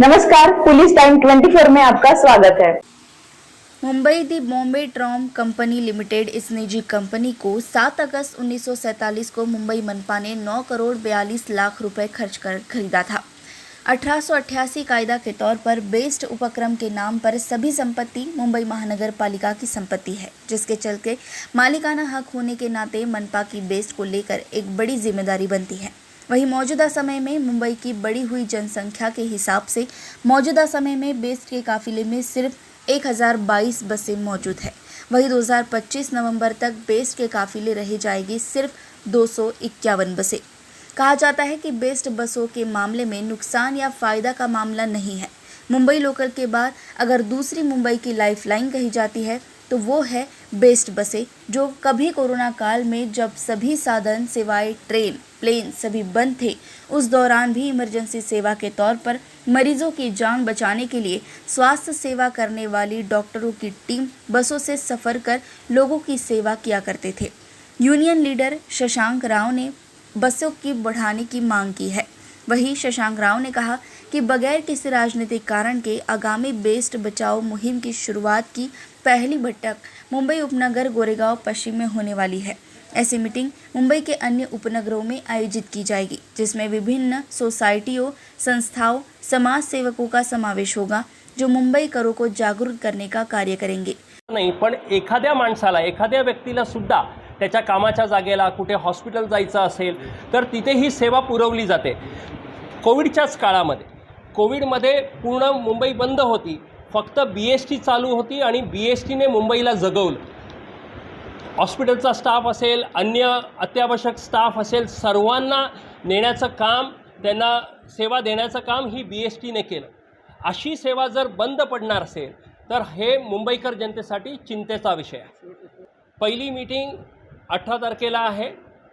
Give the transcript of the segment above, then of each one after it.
नमस्कार, police time 24 में आपका स्वागत है। मुंबई दी बॉम्बे ट्रॉम कंपनी लिमिटेड इस निजी कंपनी को 7 अगस्त 1947 को मुंबई मनपा ने 9 करोड़ 42 लाख रुपए खर्च कर खरीदा था। 1888 कायदा के तौर पर बेस्ट उपक्रम के नाम पर सभी संपत्ति मुंबई महानगर पालिका की संपत्ति है, जिसके चलते मालिकाना हक होने के नाते मनपा की बेस्ट को लेकर एक बड़ी जिम्मेदारी बनती है। वहीं मौजूदा समय में मुंबई की बढ़ी हुई जनसंख्या के हिसाब से मौजूदा समय में बेस्ट के काफिले में सिर्फ 1022 बसें मौजूद है। वहीं 2025 नवंबर तक बेस्ट के काफिले रह जाएगी सिर्फ 251 बसें। कहा जाता है कि बेस्ट बसों के मामले में नुकसान या फायदा का मामला नहीं है। मुंबई लोकल के बाद अगर दूसरी मुंबई की लाइफलाइन कही जाती है तो वो है बेस्ट बसें, जो कभी कोरोना काल में जब सभी साधन सेवाएं, ट्रेन, प्लेन सभी बंद थे, उस दौरान भी इमरजेंसी सेवा के तौर पर मरीजों की जान बचाने के लिए स्वास्थ्य सेवा करने वाली डॉक्टरों की टीम बसों से सफ़र कर लोगों की सेवा किया करते थे। यूनियन लीडर शशांक राव ने बसों की बढ़ाने की मांग की है। वहीं शशांक राव ने कहा कि बगैर किसी राजनीतिक कारण के आगामी बेस्ट बचाओ मुहिम की शुरुआत की पहली बैठक मुंबई उपनगर गोरेगांव पश्चिम में होने वाली है। ऐसी मीटिंग मुंबई के अन्य उपनगरों में आयोजित की जाएगी, जिसमें विभिन्न सोसाइटियों, संस्थाओं, समाज सेवकों का समावेश होगा, जो मुंबई करों को जागरूक करने का कार्य करेंगे। नाही, पण एखाद्या माणसाला, एखाद्या व्यक्तीला सुद्धा त्याच्या कामाच्या जागेला कुठे हॉस्पिटल जायचं असेल तर तिथे ही सेवा पुरवली जाते। कोविडच्याच कोविडमध्ये पूर्ण मुंबई बंद होती, फक्त BST चालू होती आणि BSTने मुंबईला जगवलं। हॉस्पिटलचा स्टाफ असेल, अन्य अत्यावश्यक स्टाफ असेल, सर्वांना नेण्याचं काम, त्यांना सेवा देण्याचं काम ही BSTने केलं। अशी सेवा जर बंद पडणार असेल तर हे मुंबईकर जनतेसाठी चिंतेचा विषय आहे। पहिली मीटिंग 18 तारखेला आहे।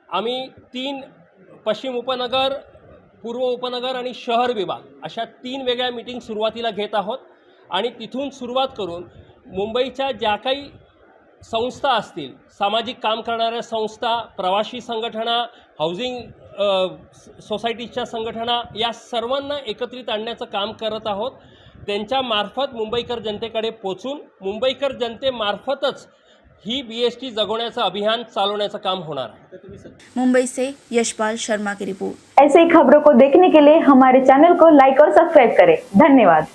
आम्ही 3 पश्चिम उपनगर, पूर्व उपनगर आणि शहर विभाग अशा 3 वेगळ्या मीटिंग सुरुवातीला घेत आहोत आणि तिथून सुरुवात करून मुंबईच्या ज्या काही संस्था असतील, सामाजिक काम करणाऱ्या संस्था, प्रवासी संघटना, हाऊसिंग सोसायटीच्या संघटना, या सर्वांना एकत्रित आणण्याचं काम करत आहोत। त्यांच्या मार्फत मुंबईकर जनतेकडे पोचून मुंबईकर जनतेमार्फतच ही BST जगवण्याचं अभियान चालवण्याचं काम होणार आहे। मुंबई से यशपाल शर्मा की रिपोर्ट। ऐसे ही खबरों को देखने के लिए हमारे चैनल को लाइक और सब्सक्राइब करें। धन्यवाद।